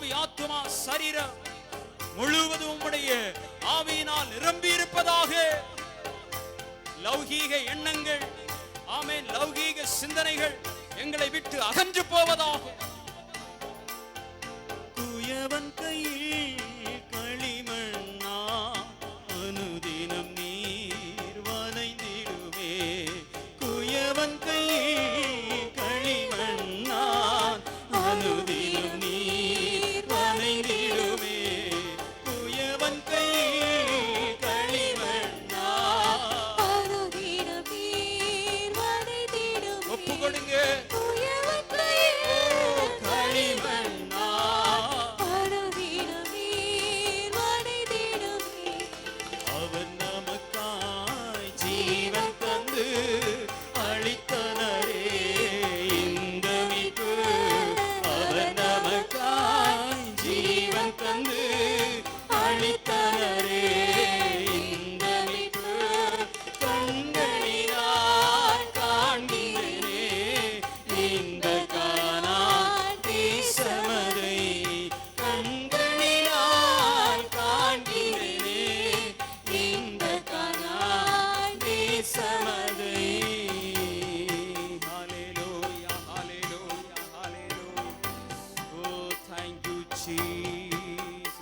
ஆவி ஆத்துமா சரீரம் முழுவதும் உம்முடைய ஆவியினால் நிரம்பி இருப்பதாக. லௌகீக எண்ணங்கள், ஆமென், லௌகீக சிந்தனைகள் எங்களை விட்டு அகன்று போவதாக. குயவன் கையில் களிமண்ணா அனுதினம் நீர் வனைந்திடுமே. குயவன் கையில் களிமண்ணா அனுதினம் நீர் வனைந்திடுமே. குயவன் கையில் களிமண்ணா அனுதினம் நீர் வனைந்திடுமே. ஒப்பு கொடுங்க. குயவன் கையில் களிமண்ணா அனுதினம் நீர் வனைந்திடுமே. அவர் நமக்காய் ஜீவன் தந்து அளித்தனரே இந்த மீட்பு. அவர் நமக்காய் ஜீவன் தந்து அளித்தனரே இந்த மீட்பு. கண்களினால் காண்கிறேனே இந்த கானான் தேசமதை. கண்களினால் காண்கிறேனே இந்த கானான் தேசமதை. ஹalleluya, ஹalleluya, ஹalleluya. Oh, thank you Jesus.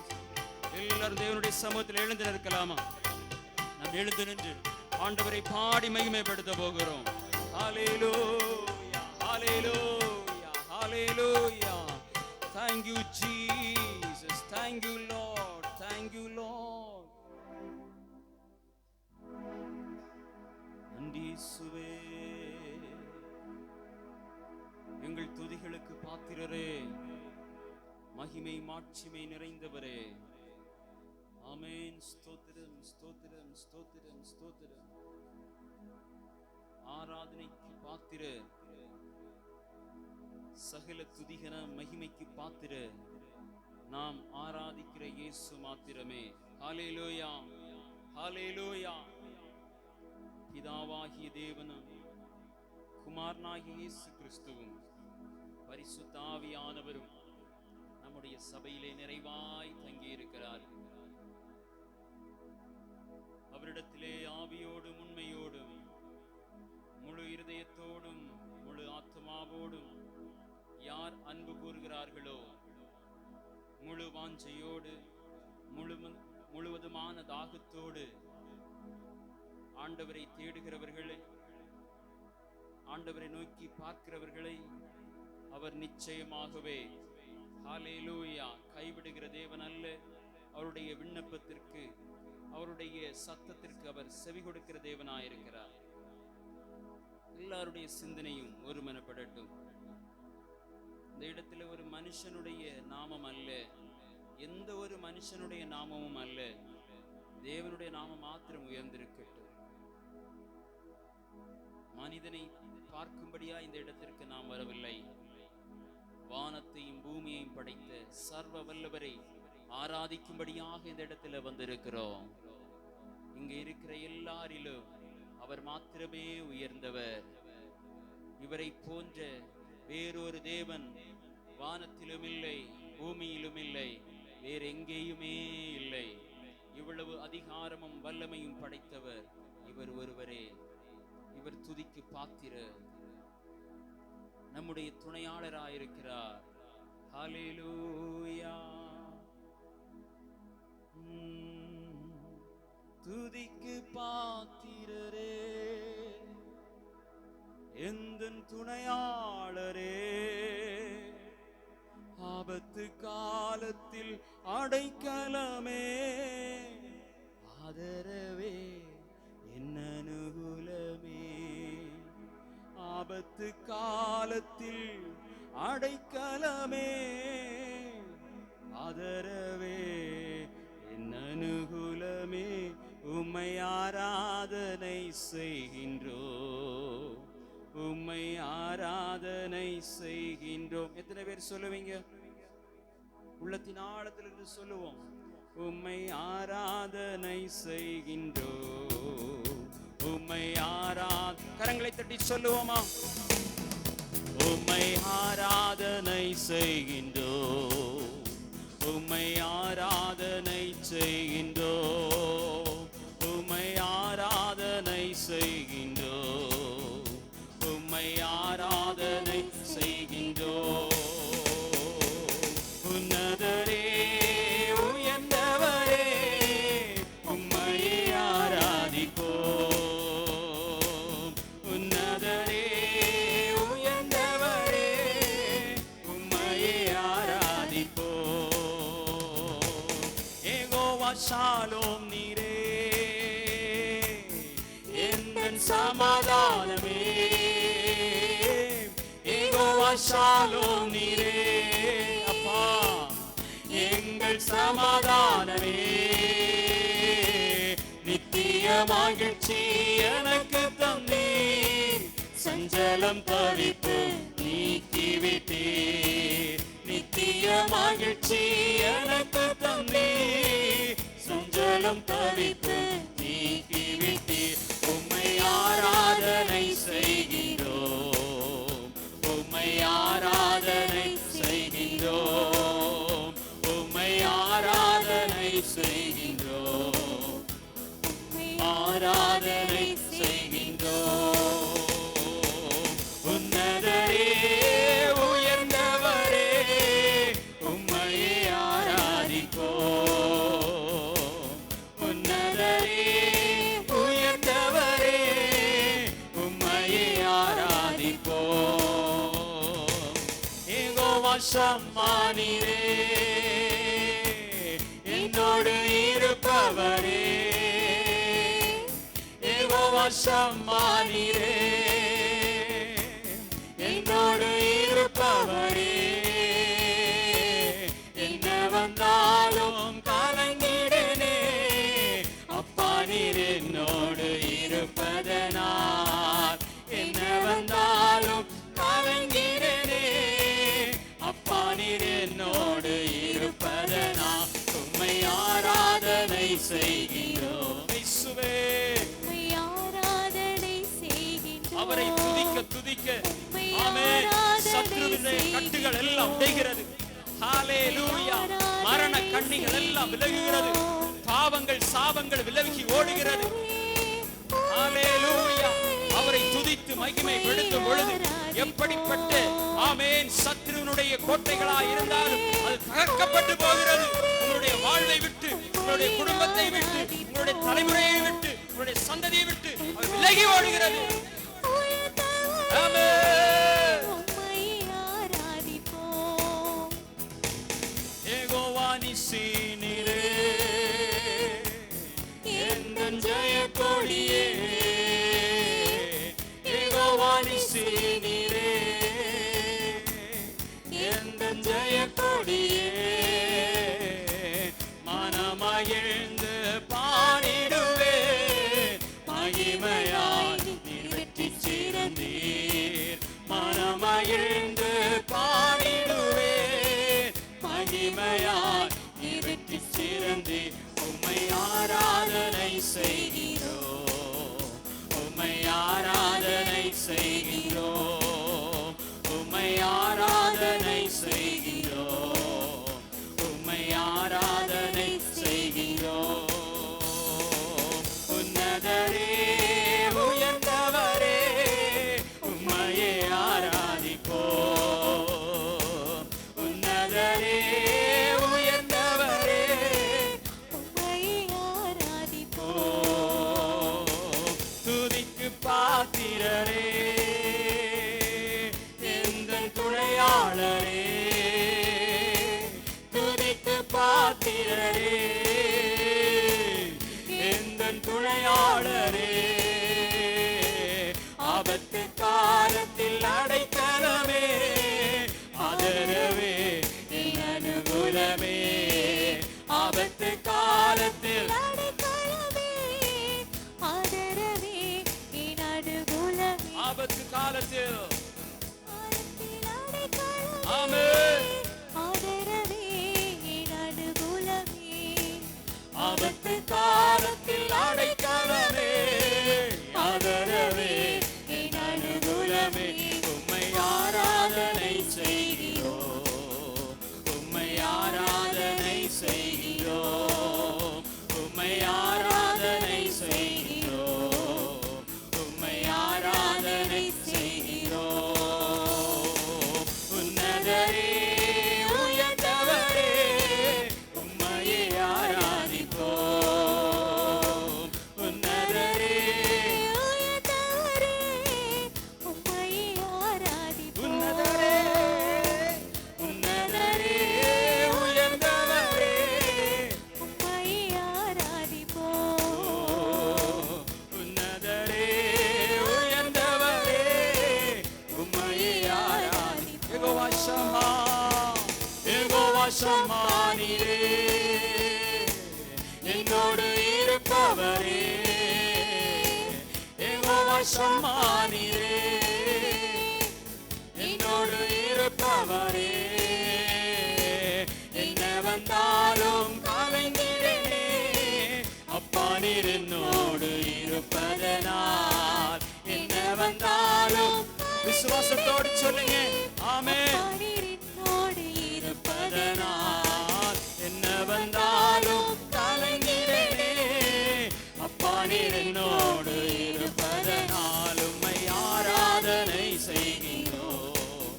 எல்லாரும் தேவனுடைய சமூகத்தில் எழுந்து நிற்கலாமா? நாம் எழுந்து நின்று ஆண்டவரை பாடி மகிமைப்படுத்த போகிறோம். ஹalleluya, ஹalleluya, ஹalleluya. Thank you Jesus. Thank you Lord. Thank you Lord. நன்றி இயேசுவே. எங்கள் துதிகளுக்கு பாத்திரரே, மகிமை மாட்சிமை நிறைந்தவரே. ஆமென். ஸ்தோத்திரம், ஸ்தோத்திரம், ஸ்தோத்திரம், ஸ்தோத்திரம். ஆராதனைக்கு பாத்திர, சகல துதிகன மகிமைக்கு பாத்திர நாம் ஆராதிக்கிற இயேசு மாத்திரமே. ஹalleluya, ஹalleluya. பிதாவாகிய தேவனும் குமாரனாகிய இயேசு கிறிஸ்துவும் பரிசுத்த ஆவியானவரும் நம்முடைய சபையிலே நிறைவாய் தங்கி இருக்கிறார். அவரிடத்திலே ஆவியோடும் உண்மையோடும் முழு இருதயத்தோடும் முழு ஆத்மாவோடும் யார் அன்பு கூறுகிறார்களோ, முழு வாஞ்சையோடு முழுவதுமான தாகத்தோடு ஆண்டவரை தேடுகிறவர்களை, ஆண்டவரை நோக்கி பார்க்கிறவர்களை அவர் நிச்சயமாகவே ஹalleluya கைவிடுகிற தேவன் அல்ல. அவருடைய விண்ணப்பத்திற்கு, அவருடைய சத்தத்திற்கு அவர் செவி கொடுக்கிற தேவனாயிருக்கிறார். எல்லாருடைய சிந்தனையும் ஒருமனப்படட்டும். இந்த இடத்துல ஒரு மனுஷனுடைய நாமம் அல்ல, எந்த ஒரு மனுஷனுடைய நாமமும் அல்ல, தேவனுடைய நாமம் மாத்திரம் உயர்ந்திருக்கட்டும். மனிதனை பார்க்கும்படியா இந்த இடத்திற்கு நாம் வரவில்லை. வானத்தையும் பூமியையும் படைத்த சர்வ வல்லவரை ஆராதிக்கும்படியாக இந்த இடத்துல வந்திருக்கிறோம். இங்க இருக்கிற எல்லாரிலும் அவர் மாத்திரமே உயர்ந்தவர். இவரை போன்ற வேறொரு தேவன் வானத்திலும் இல்லை, பூமியிலும் இல்லை, வேற எங்கேயுமே இல்லை. இவ்வளவு அதிகாரமும் வல்லமையும் படைத்தவர் இவர் ஒருவரே. இவர் துதிக்கு பாத்திர, நம்முடைய துணையாளராயிருக்கிறார். ஹalleluya. துதிக்கு பாத்திரரே, எந்தன் துணையாளரே, ஆபத்து காலத்தில் அடைக்கலமே, ஆதரவே, என் அனுகூலமே. ஆபத்து காலத்தில் அடைக்கலமே, ஆதரவே, என் அனுகூலமே. உம்மை ஆராதனை செய்கின்றோம், உம்மை ஆராதனை செய்கின்றோம். எத்தனை பேர் சொல்லுவீங்க? உள்ளத்தின் ஆழத்திலிருந்து சொல்லுவோம். உம்மை ஆராதனை செய்கின்றோம், உம்மை கரங்களை தட்டி சொல்லுவோமா? உம்மை ஆராதனை செய்கின்றோம், ஷாலோம் நீரே, எந்தன் சமாதானமே. யெகோவா ஷாலோம் நீரே, அப்பா எங்கள் சமாதானமே. நித்திய மகிழ்ச்சி எனக்கு தந்தீர், சஞ்சலம் தவிப்பு நீக்கிவிட்டீர். நித்திய மகிழ்ச்சி எனக்கு தந்தீர், சஞ்சலம் தவிப்பு நீக்கிவிட்டீர். உம்மை ஆராதனை செய்கிறோம், உம்மை ஆராதனை செய்கிறோம், உம்மை ஆராதனை செய்கின்றோம், ஆராதனை செய்கின்றோம். உன்னதரே உயர்ந்தவரே, உம்மையே ஆராதிப்போம். உன்னதரே உயர்ந்தவரே, உம்மையே ஆராதிப்போம். யெகோவா ஷம்மா நீரே, என்னோடு இருப்பவரே. யெகோவா ஷம்மா நீரே, என்னோடு இருப்பவரே. என்ன வந்தாலும் கலங்கிடனே, அப்பா நீர் என்னோடு இருப்பதனால். என்ன வந்தாலும் கலங்கிடனே, அப்பா நீர் என்னோடு இருப்பதனால். உம்மை ஆராதனை செய்கிறோம் இயேசுவே. அவரை துதிக்க துதிக்க ஆமென், சத்ருவினுடைய கட்டுகள் எல்லாம் உடைகிறது. ஹalleluya. மரண கண்ணிகள் எல்லாம் விலகுகிறது, பாவங்கள் சாபங்கள் விலகி ஓடுகிறது. ஹalleluya. அவரை துதித்து மகிமைப்படுத்தும் பொழுது எப்படிப்பட்ட ஆமென் சத்ருவினுடைய கோட்டைகளாய் இருந்தாலும் அது தகர்க்கப்பட்டு போகிறது. உங்களுடைய வாழ்வை விட்டு, உங்களுடைய குடும்பத்தை விட்டு, உங்களுடைய தலைமுறையை விட்டு, உங்களுடைய சந்ததியை விட்டு அது விலகி ஓடுகிறது. யெகோவா நிசி நீரே, எந்தன் ஜெய கொடியே. யெகோவா நிசி நீரே, எந்தன் ஜெய கொடியே. மனமகிழ்ந்து பாடிடுவேன், மகிமையாய் நீர் வெற்றி சிறந்தீர். மனமகிழ்ந்து பாடிடுவேன், மகிமையாய் நீர் வெற்றி ஷம்மானீரே, என்னோடு இருப்பவரே. யெகோவா ஷம்மானீரே, என்னோடு இருப்பவரே. என்ன வந்தாலும் கலங்கிடனே, அப்பா நீர் என்னோடு இருப்பதனால். என்ன வந்தாலும் விசுவாசத்தோடு சொல்லுங்க, ஆமென். என்னோடு இருப்பதனால் என்ன வந்தாலும் கலங்கிடனே, அப்பா நீர் என்னோடு இருப்பதனால். உம்மை ஆராதனை செய்கிறோம்,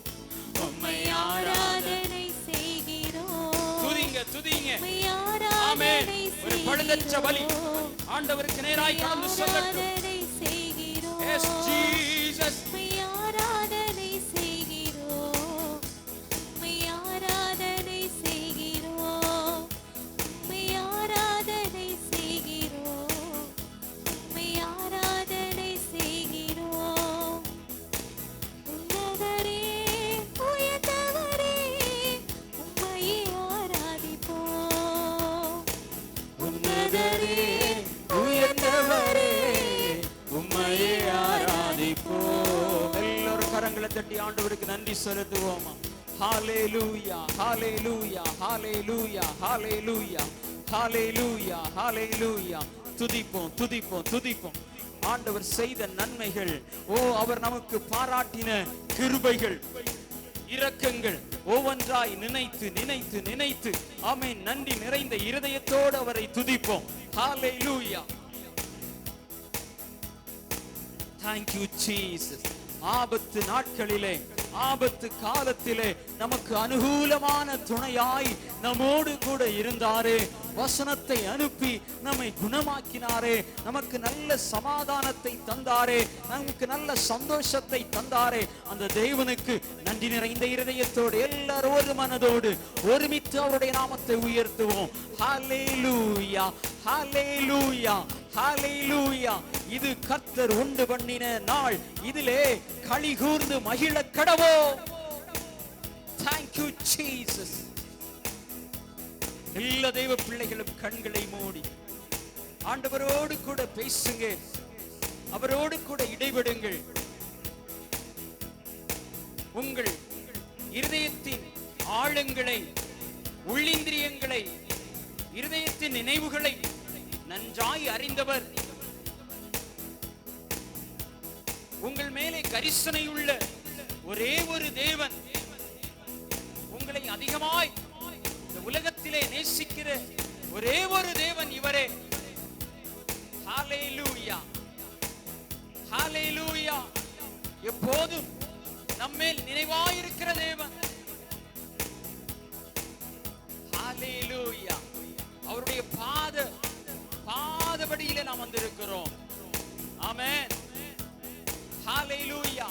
உம்மை ஆராதனை செய்கிறோம். துதிங்க துதிங்க, உம்மை ஆராதனை ஆமென். ஒரு பழுதற்ற பலி ஆண்டவருக்கு நேராய் கடந்து செல்லட்டும். செய்கிறோம். Yes, Jesus. உம்மை ஆராதனை செய்கிறோம். உம்மை ஆராதனை செய்கிறோம். உம்மை ஆராதனை செய்கிறோம். உம்மை ஆராதனை செய்கிறோம். உன்னதரே, உயர்ந்தவரே, உம்மையே ஆராதிப்போம். உன்னதரே, உயர்ந்தவரே, உம்மையே ஆராதிப்போம். எல்லோரும் கரங்களை தட்டி ஆண்டவருக்கு நன்றி செலுத்துவோமா. ஹalleluya, ஹalleluya, ஹalleluya, ஹalleluya, ஹalleluya, ஹalleluya. துதிப்போம் துதிப்போம் துதிப்போம். ஆண்டவர் செய்த நன்மைகள், ஓ அவர் நமக்கு பாராட்டின கிருபைகள், இரக்கங்கள் ஒவ்வொன்றாய் நினைத்து நினைத்து நினைத்து ஆமென் நன்றி நிறைந்த இருதயத்தோடு அவரை துதிப்போம். ஹalleluya. Thank you Jesus. ஆபத்து நாட்களிலே, ஆபத்து காலத்திலே நமக்கு அனுகூலமான துணையாய் நம்மோடு கூட இருந்தாரே. வசனத்தை அனுப்பி நம்மை குணமாக்கினாரே. நமக்கு நல்ல சமாதானத்தை தந்தாரே. நமக்கு நல்ல சந்தோஷத்தை தந்தாரே. அந்த தேவனுக்கு நன்றி நிறைந்த இருதயத்தோடு எல்லாரும் ஒரு மனதோடு ஒருமித்து அவருடைய நாமத்தை உயர்த்துவோம். ஹalleluya, ஹalleluya, ஹalleluya. இது கர்த்தர் உண்டு பண்ணின நாள், இதிலே களி கூர்ந்து மகிழ கடவோம். Thank you Jesus. எல்லா தெய்வ பிள்ளைகளும் கண்களை மூடி ஆண்டவரோடு கூட பேசுங்க, அவரோடு கூட இடைபடுங்கள். உங்கள் இருதயத்தின் ஆழங்களை, உள்ளிந்திரியங்களை, இருதயத்தின் நினைவுகளை நன்றாய் அறிந்தவர், உங்கள் மேலே கரிசனையுள்ள ஒரே ஒரு தேவன், உங்களை அதிகமாய் இந்த உலகத்திலே நேசிக்கிற ஒரே ஒரு தேவன் இவரே. ஹalleluya, ஹalleluya. எப்போதும் நம்மேல் நினைவாயிருக்கிற தேவன். ஹalleluya. அவருடைய பாதபடியிலே நாம் வந்திருக்கிறோம். ஆமென். ஹalleluya.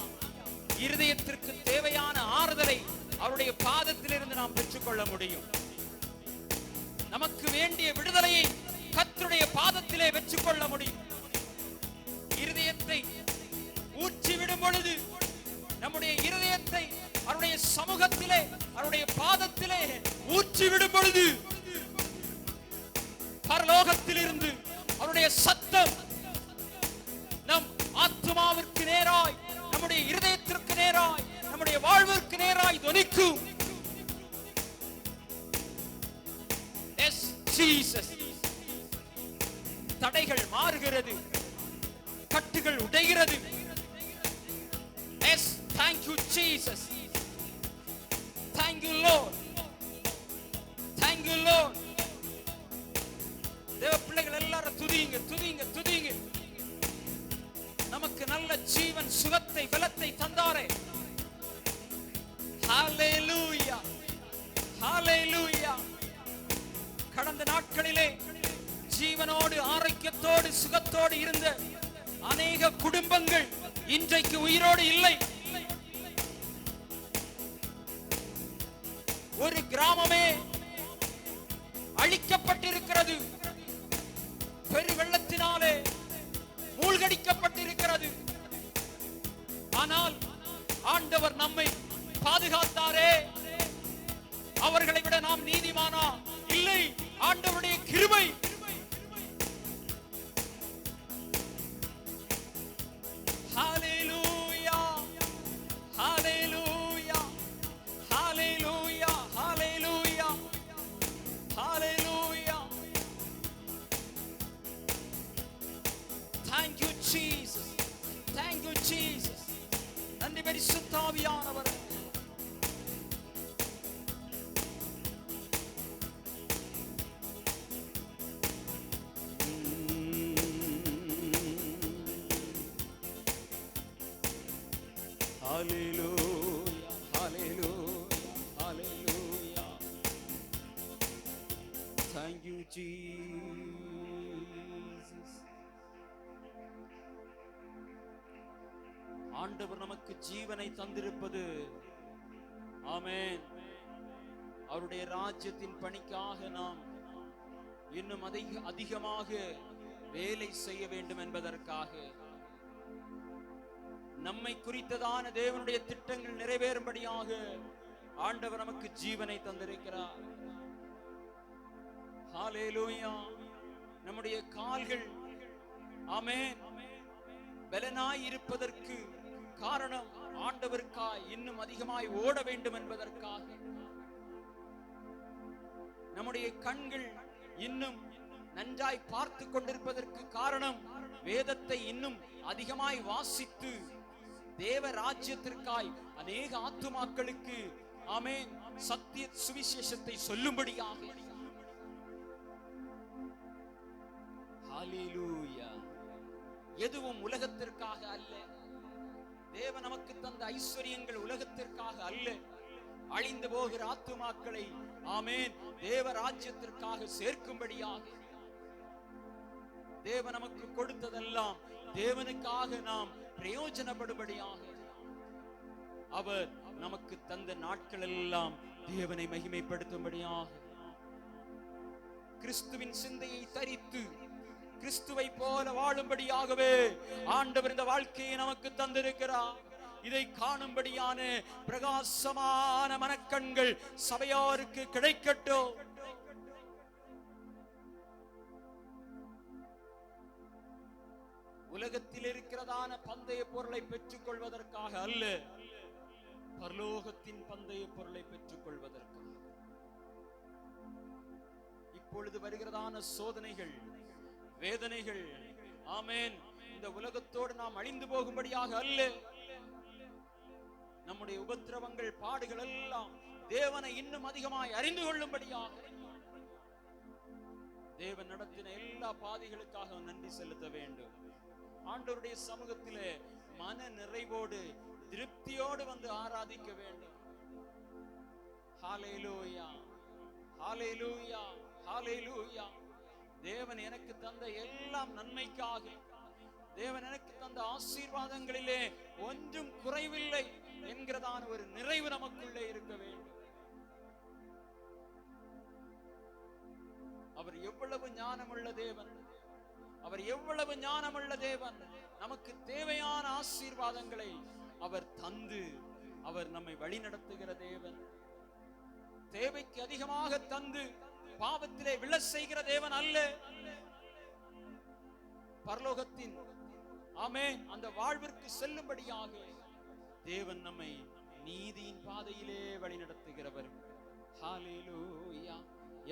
இருதயத்திற்கு தேவையான ஆறுதலை அவருடைய பாதத்திலிருந்து நாம் பெற்றுக்கொள்ள முடியும். நமக்கு வேண்டிய விடுதலையை கர்த்தருடைய பாதத்திலே பெற்றுக்கொள்ள முடியும். இருதயத்தை ஊற்றிவிடும் பொழுது நம்முடைய இருதயத்தை அவருடைய சமூகத்திலே, அவருடைய பாதத்திலே ஊற்றிவிடும் பொழுது பரலோகத்திலிருந்து அவருடைய சத்தம் நம் ஆத்மாவிற்கு நேராய், நம்முடைய இருதயத்திற்கு நேராய், நம்முடைய வாழ்விற்கு நேராய் தொனிக்கும். Yes, Jesus. தடைகள் மாறுகிறது, கட்டுகள் உடைகிறது. Yes, thank you Jesus. Thank you Lord. Thank you Lord. தேவ பிள்ளைகள் எல்லாரும் துதிங்க துதிங்க துதிங்க. நமக்கு நல்ல ஜீவன், சுகத்தை, பலத்தை தந்தாரே. ஹalleluya, ஹalleluya. கடந்த நாட்களிலே ஜீவனோடு, ஆரோக்கியத்தோடு, சுகத்தோடு இருந்த அநேக குடும்பங்கள் இன்றைக்கு உயிரோடு இல்லை. ஒரு கிராமமே அழிக்கப்பட்டிருக்கிறது, பெரு வெள்ளத்தினாலே மூழ்கடிக்கப்பட்டிருக்கிறது. ஆனால் ஆண்டவர் நம்மை பாதுகாத்தாரே. அவர்களை விட நாம் நீதிமானா? இல்லை, ஆண்டவருடைய கிருபை. ஹalleluya, ஹalleluya, ஹalleluya, ஹalleluya, ஹalleluya. Thank you Jesus, thank you Jesus. நன்றி பரிசுத்த ஆவியானவரே. Hallelujah, hallelujah, hallelujah. Thank you Jesus. ஆண்டவர் நமக்கு ஜீவனை தந்திருப்பது, ஆமென், அவருடைய ராஜ்யத்தின் பணிக்காக நாம் இன்னும் அதிகமாக வேலை செய்ய வேண்டும் என்பதற்காக. நம்மை குறித்ததான தேவனுடைய திட்டங்கள் நிறைவேறும்படியாக ஆண்டவர் நமக்கு ஜீவனை தந்திருக்கிறார். ஹalleluya. நம்முடைய கால்கள், ஆமென், பலனாய் இருப்பதற்கு காரணம் ஆண்டவருக்காய் இன்னும் அதிகமாய் ஓட வேண்டும் என்பதற்காக. நம்முடைய கண்கள் இன்னும் நன்றாய் பார்த்து கொண்டிருப்பதற்கு காரணம் வேதத்தை இன்னும் அதிகமாய் வாசித்து தேவ ராஜ்யத்திற்காய் அநேக ஆத்துமாக்களுக்கு, ஆமென், சத்திய சுவிசேஷத்தை சொல்லும்படியாக. ஹalleluya. எதுவும் உலகத்திற்காக அல்ல. தேவ நமக்கு தந்த ஐஸ்வரியங்கள் உலகத்திற்காக அல்ல. அழிந்து போகிற ஆத்துமாக்களை, ஆமென், தேவ ராஜ்யத்திற்காக சேர்க்கும்படியாக. தேவ நமக்கு கொடுத்ததெல்லாம் தேவனுக்காக நாம் பிரயோஜனப்படும்படியாக. அவர் நமக்கு தந்த நாட்கள் எல்லாம் தேவனை மகிமைப்படுத்தும்படியாக. கிறிஸ்துவின் சிந்தையை தரித்து கிறிஸ்துவை போல வாழும்படியாகவே ஆண்டவர் இந்த வாழ்க்கையை நமக்கு தந்திருக்கிறார். இதை காணும்படியான பிரகாசமான மனக்கண்கள் சபையாருக்கு கிடைக்கட்டும். உலகத்தில் இருக்கிறதான பந்தய பொருளை பெற்றுக் கொள்வதற்காக அல்ல, பரலோகத்தின் பந்தய பொருளை பெற்றுக் கொள்வதற்காக. இப்பொழுது வருகிறதான சோதனைகள், வேதனைகள், ஆமென், இந்த உலகத்தோடு நாம் அழிந்து போகும்படியாக அல்ல. நம்முடைய உபத்திரவங்கள், பாடுகள் எல்லாம் தேவனை இன்னும் அதிகமாய் அறிந்து கொள்ளும்படியாக. தேவன் நடத்தின எல்லா பாதைகளுக்காக நன்றி செலுத்த வேண்டும். ஆண்டவருடைய சமூகத்திலே மன நிறைவோடு திருப்தியோடு வந்து ஆராதிக்க வேண்டும். ஹalleluya, ஹalleluya, ஹalleluya. தேவன் எனக்கு தந்த எல்லாம் நன்மைக்காக, தேவன் எனக்கு தந்த ஆசீர்வாதங்களிலே ஒன்றும் குறைவில்லை என்கிறதான ஒரு நிறைவு நமக்குள்ளே இருக்க வேண்டும். அவர் எவ்வளவு ஞானமுள்ள தேவன், அவர் எவ்வளவு ஞானமுள்ள தேவன். நமக்கு தேவையான ஆசீர்வாதங்களை அவர் தந்து அவர் நம்மை வழி நடத்துகிற தேவன். தேவைக்கு அதிகமாக தந்து பாவத்திலே விழ செய்கிற தேவன் அல்ல. பரலோகத்தின், ஆமென், அந்த வாழ்விற்கு செல்லும்படியாக தேவன் நம்மை நீதியின் பாதையிலே வழி நடத்துகிறவர். ஹalleluya.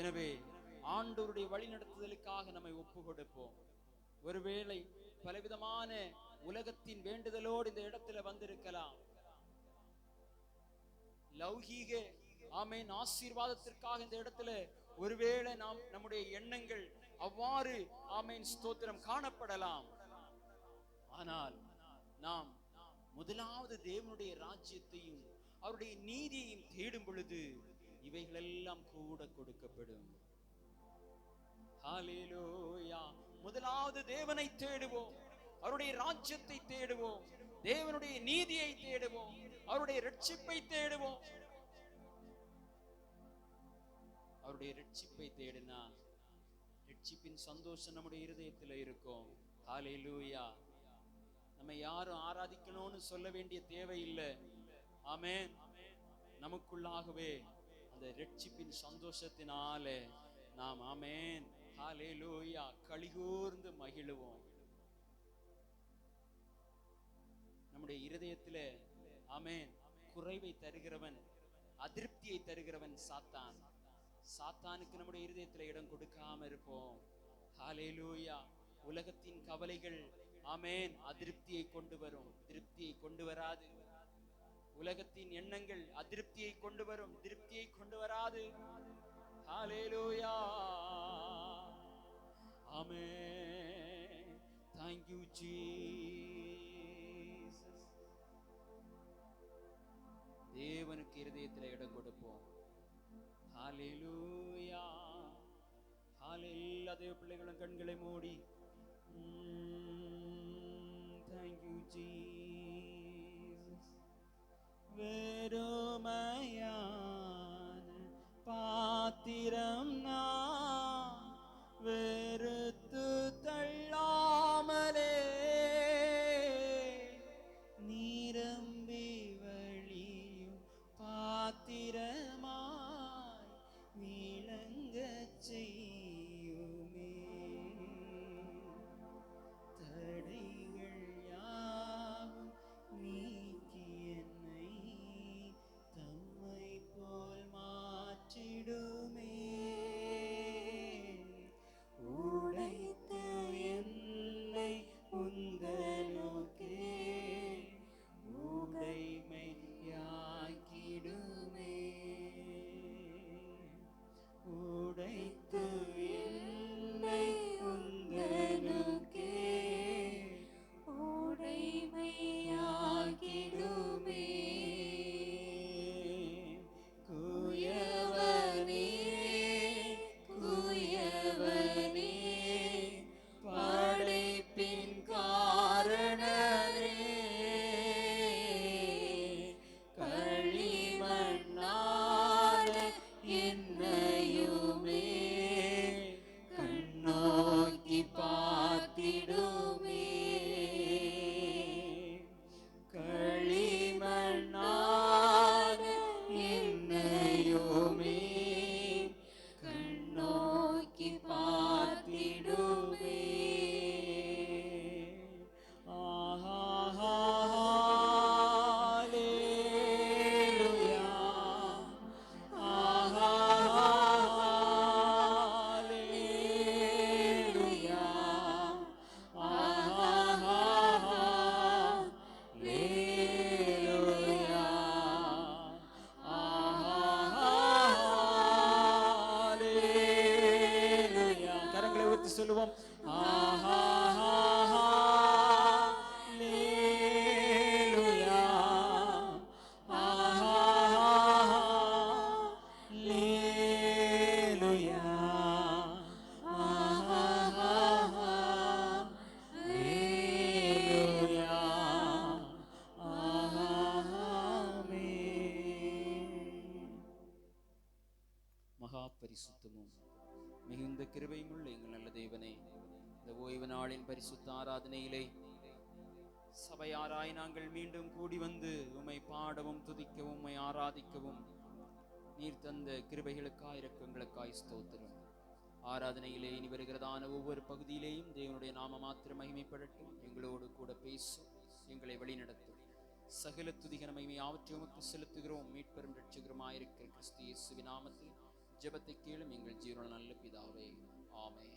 எனவே ஆண்டவருடைய வழி நடத்துதலுக்காக நம்மை ஒப்பு கொடுப்போம். ஒருவேளை பலவிதமான உலகத்தின் வேண்டுதலோடு இந்த இடத்துல வந்திருக்கலாம். லௌகீக, ஆமென், ஆசீர்வாதத்திற்காக இந்த இடத்துல ஒருவேளை நம்முடைய எண்ணங்கள் அவ்வாறு, ஆமென், ஸ்தோத்திரம், காணப்படலாம். ஆனால் நாம் முதலாவது தேவனுடைய ராஜ்யத்தையும் அவருடைய நீதியையும் தேடும் பொழுது இவைகளெல்லாம் கூட கொடுக்கப்படும். ஹalleluya. முதலாவது தேவனை தேடுவோம், அவருடைய ராஜ்யத்தை தேடுவோம், தேவனுடைய நீதியை தேடுவோம், அவருடைய இரட்சிப்பை தேடுவோம். அவருடைய இரட்சிப்பை தேடினா இரட்சிப்பின் சந்தோஷம் நம்முடைய இருதயத்தில் இருக்கும். ஹalleluya. நம்ம யாரும் ஆராதிக்கணும்னு சொல்ல வேண்டிய தேவை இல்லை. ஆமென். நமக்குள்ளாகவே அந்த அந்த ரட்சிப்பின் சந்தோஷத்தினாலே நாம் ஆமென் ஹalleluya களிகூர்ந்து மகிழுவோம். நம்முடைய இருதயத்திலே ஆமென் குறைவை தருகிறவன், அதிருப்தியை தருகிறவன் சாத்தான். சாத்தானுக்கு நம்முடைய இருதயத்திலே இடம் கொடுக்காம இருப்போம். ஹalleluya. உலகத்தின் கவலைகள் ஆமென் அதிருப்தியை கொண்டு வரும், திருப்தியை கொண்டு வராது. உலகத்தின் எண்ணங்கள் அதிருப்தியை கொண்டு வரும், திருப்தியை கொண்டு வராது. ஹalleluya. ஆமென். Thank you Jesus. தேவனுக்கு இருதயத்தில் இடம் கொடுப்போம். ஹalleluya. ஹalleluya. தேவ பிள்ளைகளும் கண்களை மூடி Thank you Jesus. வெறுமையான பாத்திரம் நான் வெறுத்து தள்ளாமலே நீரம்பி வழியும் பாத்திரமாய் விளங்கச் செய்யுமே. தடைகள் யாவும் நீக்கி என்னை தம்மை போல் மாற்றிடுமே. உடைத்த என்னை உந்தனுக்கே உடைமையாக்கிடுமே. உடைத்த என்னை உந்தனுக்கே உடைமையாக்கிடுமே. குயவனே குயவனே படைப்பின் காரணரே களிமண்ணான என்னையுமே கண்ணோக்கி பார்த்திடுமே. களிமண்ணான என்னையுமே கண்ணோக்கி பார்த்திடுமே. கரங்களை ஊற்றி சொல்லுவோம். மகா பரிசுத்தமும் மிகுந்த கிருபையும் உள்ள எங்கள் நல்ல தேவனே, இந்த ஓய்வு நாளின் பரிசுத்த ஆராதனையிலே சபையாராய் நாங்கள் மீண்டும் கூடி வந்து உம்மை பாடவும் துதிக்கவும் உம்மை ஆராதிக்கவும் நீர் தந்த கிருபைகளுக்காய் இரக்கங்களுக்காய் ஸ்தோத்திரம். ஆராதனையிலே இனி வருகிறதான ஒவ்வொரு பகுதியிலேயும் தேவனுடைய நாம மாத்திரம் மகிமைப்படட்டும். எங்களோடு கூட பேசும், எங்களை வழிநடத்தும். சகல துதிகன மகிமை யாவற்றை உமக்கு செலுத்துகிறோம். மீட்பெரும் இரட்சகருமாயிருக்கிற கிறிஸ்து இயேசுவின் நாமத்தில் ஜெபத்தை கேளும் எங்கள் ஜீவன நல்ல பிதாவே. ஆமென்.